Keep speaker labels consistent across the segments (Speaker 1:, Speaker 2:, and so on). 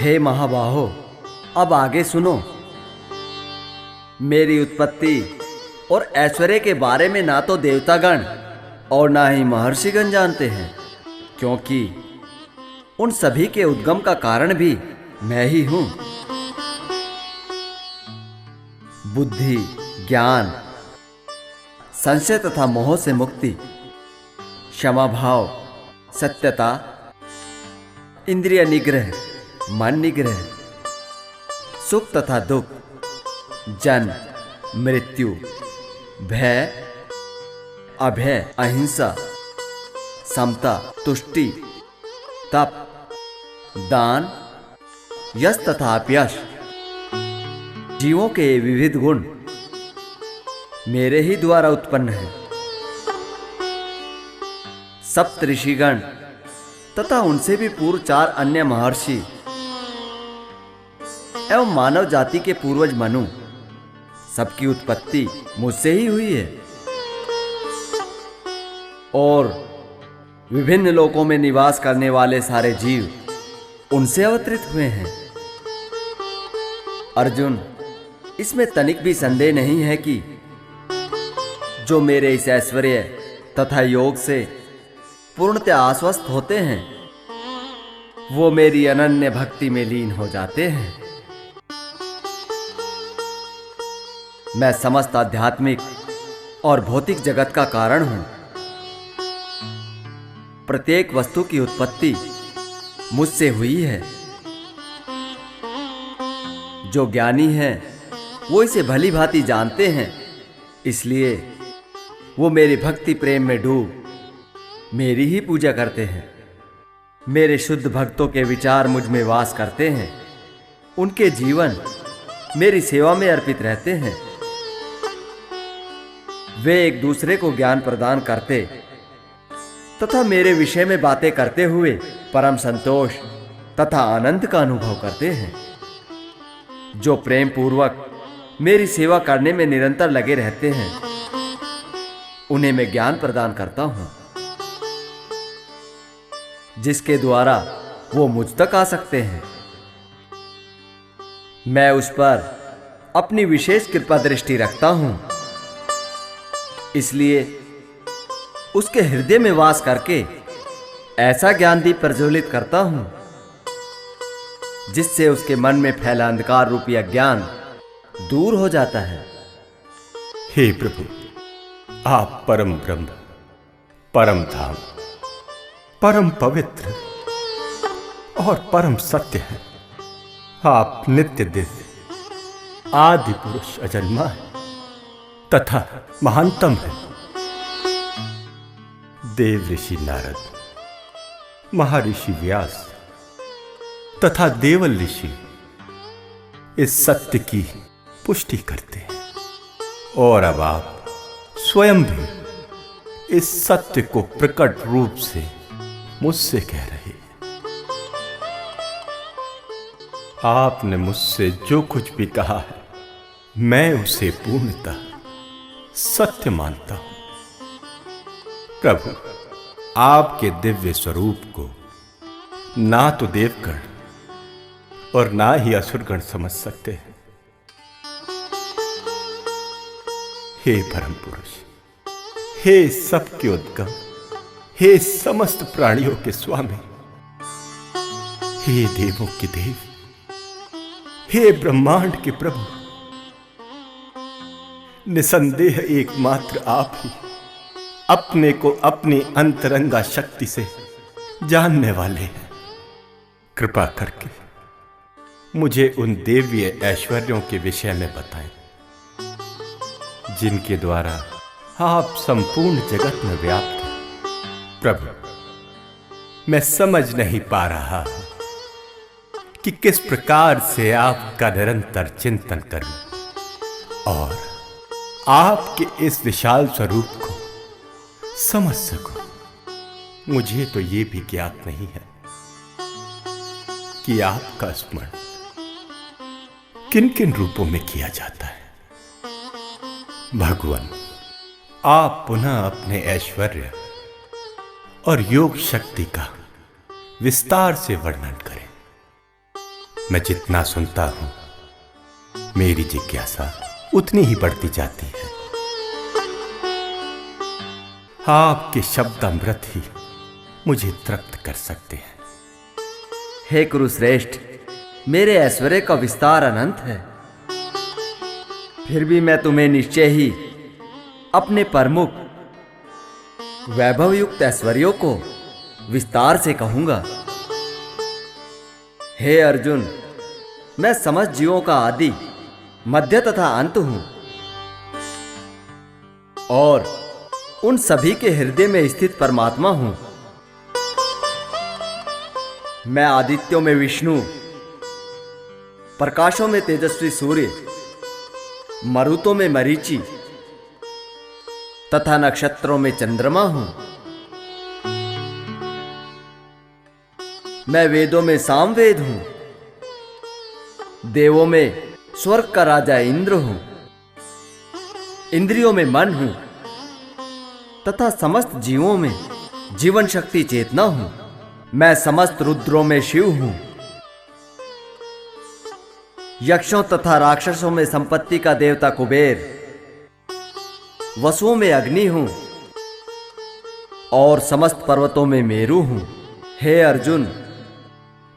Speaker 1: हे महाबाहो, अब आगे सुनो। मेरी उत्पत्ति और ऐश्वर्य के बारे में ना तो देवतागण और ना ही महर्षिगण जानते हैं, क्योंकि उन सभी के उद्गम का कारण भी मैं ही हूं। बुद्धि, ज्ञान, संशय तथा मोह से मुक्ति, क्षमा भाव, सत्यता, इंद्रिय निग्रह, मन निग्रह, सुख तथा दुख, जन्म, मृत्यु, भय, अभय, अहिंसा, समता, तुष्टि, तप, दान, यश तथा अपयश, जीवों के विविध गुण मेरे ही द्वारा उत्पन्न है। सप्त ऋषिगण तथा उनसे भी पूर्व 4 अन्य महर्षि एवं मानव जाति के पूर्वज मनु, सबकी उत्पत्ति मुझसे ही हुई है और विभिन्न लोकों में निवास करने वाले सारे जीव उनसे अवतरित हुए हैं। अर्जुन, इसमें तनिक भी संदेह नहीं है कि जो मेरे इस ऐश्वर्य तथा योग से पूर्णतः आश्वस्त होते हैं, वो मेरी अनन्य भक्ति में लीन हो जाते हैं। मैं समस्त आध्यात्मिक और भौतिक जगत का कारण हूं। प्रत्येक वस्तु की उत्पत्ति मुझसे हुई है। जो ज्ञानी हैं वो इसे भली भांति जानते हैं, इसलिए वो मेरी भक्ति प्रेम में डूब मेरी ही पूजा करते हैं। मेरे शुद्ध भक्तों के विचार मुझ में वास करते हैं। उनके जीवन मेरी सेवा में अर्पित रहते हैं। वे एक दूसरे को ज्ञान प्रदान करते तथा मेरे विषय में बातें करते हुए परम संतोष तथा आनंद का अनुभव करते हैं। जो प्रेम पूर्वक मेरी सेवा करने में निरंतर लगे रहते हैं, उन्हें मैं ज्ञान प्रदान करता हूं, जिसके द्वारा वो मुझ तक आ सकते हैं। मैं उस पर अपनी विशेष कृपा दृष्टि रखता हूं, इसलिए उसके हृदय में वास करके ऐसा ज्ञान दीप प्रज्वलित करता हूं, जिससे उसके मन में फैला अंधकार रूपी अज्ञान दूर हो जाता है।
Speaker 2: हे प्रभु, आप परम ब्रह्म, परम धाम, परम पवित्र और परम सत्य हैं। आप नित्य दिव्य, आदि पुरुष अजन्मा है तथा महानतम है। देव ऋषि नारद, महर्षि व्यास तथा देवल ऋषि इस सत्य की पुष्टि करते हैं और अब आप स्वयं भी इस सत्य को प्रकट रूप से मुझसे कह रहे हैं। आपने मुझसे जो कुछ भी कहा है, मैं उसे पूर्णतः सत्य मानता हूं। प्रभु, आपके दिव्य स्वरूप को ना तो देवगण और ना ही असुरगण समझ सकते हैं। हे परम पुरुष, हे सबके उद्गम, हे समस्त प्राणियों के स्वामी, हे देवों के देव, हे ब्रह्मांड के प्रभु, निसंदेह एकमात्र आप ही अपने को अपनी अंतरंगा शक्ति से जानने वाले हैं। कृपा करके मुझे उन देवीय ऐश्वर्यों के विषय में बताएं, जिनके द्वारा आप संपूर्ण जगत में व्याप्त हैं। प्रभु, मैं समझ नहीं पा रहा कि किस प्रकार से आपका निरंतर चिंतन करूं और आपके इस विशाल स्वरूप को समझ सकूं। मुझे तो ये भी ज्ञात नहीं है कि आपका स्मरण किन किन रूपों में किया जाता है। भगवान, आप पुनः अपने ऐश्वर्य और योग शक्ति का विस्तार से वर्णन करें। मैं जितना सुनता हूं, मेरी जिज्ञासा उतनी ही बढ़ती जाती है। आपके शब्द अमृत ही मुझे तृप्त कर सकते हैं।
Speaker 1: हे कुरुश्रेष्ठ, मेरे ऐश्वर्य का विस्तार अनंत है, फिर भी मैं तुम्हें निश्चय ही अपने प्रमुख वैभवयुक्त ऐश्वर्यों को विस्तार से कहूंगा। हे अर्जुन, मैं समस्त जीवों का आदि, मध्य तथा अंत हूं और उन सभी के हृदय में स्थित परमात्मा हूं। मैं आदित्यों में विष्णु, प्रकाशों में तेजस्वी सूर्य, मरुतों में मरीचि तथा नक्षत्रों में चंद्रमा हूं। मैं वेदों में सामवेद हूं, देवों में स्वर्ग का राजा इंद्र हूं, इंद्रियों में मन हूं तथा समस्त जीवों में जीवन शक्ति चेतना हूं। मैं समस्त रुद्रों में शिव हूं, यक्षों तथा राक्षसों में संपत्ति का देवता कुबेर, वसुओं में अग्नि हूं और समस्त पर्वतों में मेरु हूं। हे अर्जुन,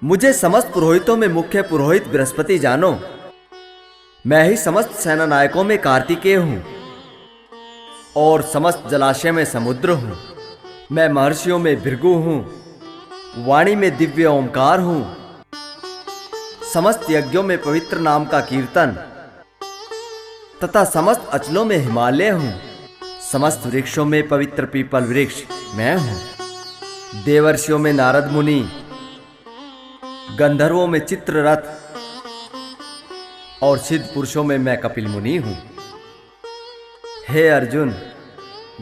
Speaker 1: मुझे समस्त पुरोहितों में मुख्य पुरोहित बृहस्पति जानो। मैं ही समस्त सेना नायकों में कार्तिकेय हूं और समस्त जलाशय में समुद्र हूं। मैं महर्षियों में भृगु हूं, वाणी में दिव्य ओंकार हूं, समस्त यज्ञों में पवित्र नाम का कीर्तन तथा समस्त अचलों में हिमालय हूं। समस्त वृक्षों में पवित्र पीपल वृक्ष मैं हूं। देवर्षियों में नारद मुनि, गंधर्वों में चित्ररथ और सिद्ध पुरुषों में मैं कपिल मुनि हूं। हे अर्जुन,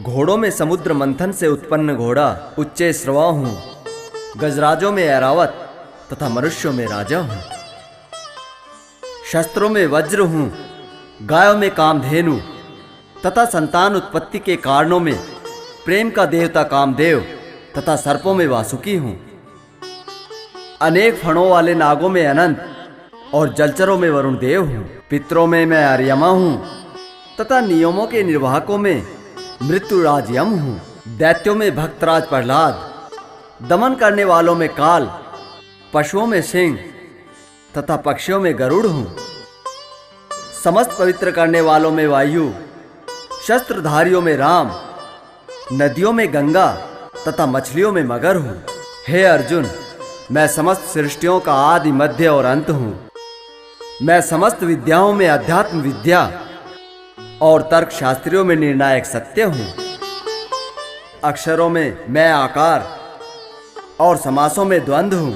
Speaker 1: घोड़ों में समुद्र मंथन से उत्पन्न घोड़ा उच्चे श्रवा हूं, गजराजों में ऐरावत तथा मनुष्यों में राजा हूं। शस्त्रों में वज्र हूं, गायों में कामधेनु तथा संतान उत्पत्ति के कारणों में प्रेम का देवता कामदेव तथा सर्पों में वासुकी हूं। अनेक फणों वाले नागों में अनंत और जलचरों में वरुण देव हूं। पितरों में मैं अर्यमा हूं तथा नियमों के निर्वाहकों में मृत्युराज यम हूं। दैत्यों में भक्तराज प्रहलाद, दमन करने वालों में काल, पशुओं में सिंह तथा पक्षियों में गरुड़ हूं। समस्त पवित्र करने वालों में वायु, शस्त्रधारियों में राम, नदियों में गंगा तथा मछलियों में मगर हूं। हे अर्जुन, मैं समस्त सृष्टियों का आदि, मध्य और अंत हूं। मैं समस्त विद्याओं में अध्यात्म विद्या और तर्क शास्त्रियों में निर्णायक सत्य हूं। अक्षरों में मैं आकार और समासों में द्वंद्व हूं।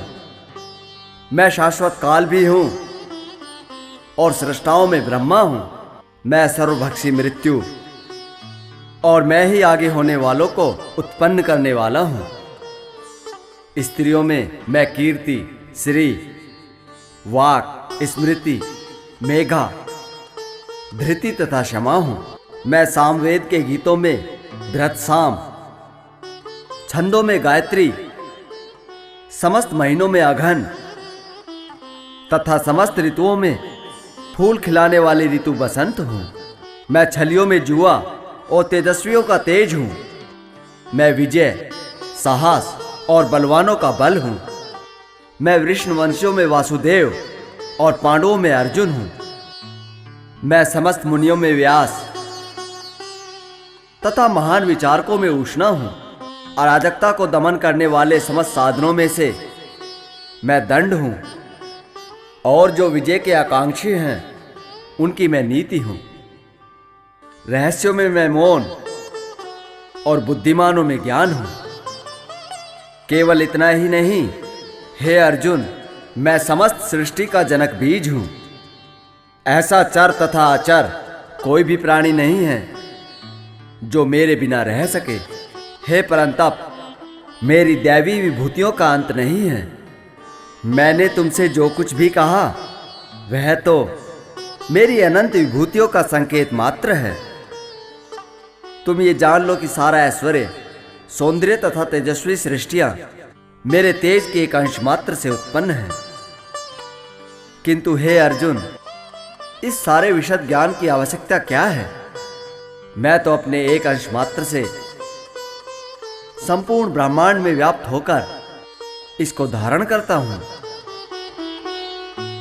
Speaker 1: मैं शाश्वत काल भी हूं और सृष्टाओं में ब्रह्मा हूं। मैं सर्वभक्षी मृत्यु और मैं ही आगे होने वालों को उत्पन्न करने वाला हूं। स्त्रियों में मैं कीर्ति, श्री, वाक, स्मृति, मेघा, धृति तथा क्षमा हूं। मैं सामवेद के गीतों में बृहत्साम, छंदों में गायत्री, समस्त महीनों में अघन तथा समस्त ऋतुओं में फूल खिलाने वाली ऋतु बसंत हूं। मैं छलियों में जुआ और तेजस्वियों का तेज हूं। मैं विजय, साहस और बलवानों का बल हूं। मैं वृषणवंशियों में वासुदेव और पांडवों में अर्जुन हूं। मैं समस्त मुनियों में व्यास तथा महान विचारकों में उष्णा हूं। अराजकता को दमन करने वाले समस्त साधनों में से मैं दंड हूं और जो विजय के आकांक्षी हैं उनकी मैं नीति हूं। रहस्यों में मैं मौन और बुद्धिमानों में ज्ञान हूं। केवल इतना ही नहीं, हे अर्जुन, मैं समस्त सृष्टि का जनक बीज हूं। ऐसा चर तथा अचर कोई भी प्राणी नहीं है जो मेरे बिना रह सके। हे परंतप, मेरी दैवी विभूतियों का अंत नहीं है। मैंने तुमसे जो कुछ भी कहा वह तो मेरी अनंत विभूतियों का संकेत मात्र है। तुम ये जान लो कि सारा ऐश्वर्य, सौंदर्य तथा तेजस्वी सृष्टियां मेरे तेज के एक अंश मात्र से उत्पन्न है। किंतु हे अर्जुन, इस सारे विशद ज्ञान की आवश्यकता क्या है? मैं तो अपने एक अंश मात्र से संपूर्ण ब्रह्मांड में व्याप्त होकर इसको धारण करता हूं।